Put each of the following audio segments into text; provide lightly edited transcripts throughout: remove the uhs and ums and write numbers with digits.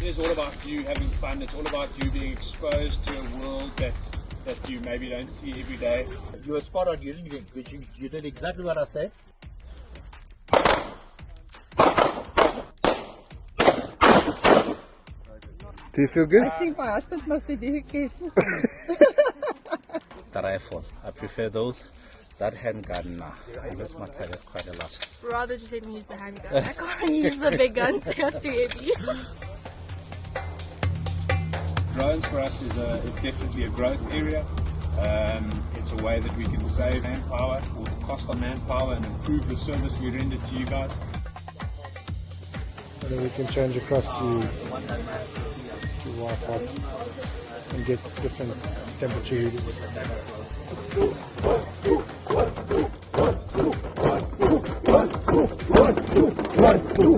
it is all about you having fun. It's all about you being exposed to a world that you maybe don't see every day. You were spot on. You did exactly what I said. Do you feel good? I think my husband must be very careful. The rifle. I prefer those. That handgun, nah. I miss my target quite a lot. Rather just let me use the handgun. I can't use the big guns, they are too heavy. Drones for us is definitely a growth area. It's a way that we can save manpower, or the cost of manpower, and improve the service we render to you guys. And then we can change across to white hot and get different temperature readings.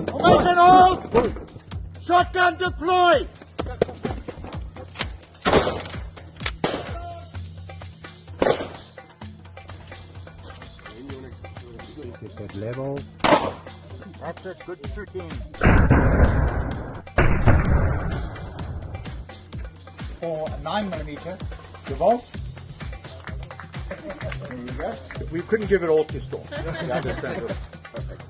Formation hold! Shotgun deployed! Get that level. That's it, good shooting. For a 9mm, revolve. There you go. We couldn't give it all to Storm. You understand it. Perfect.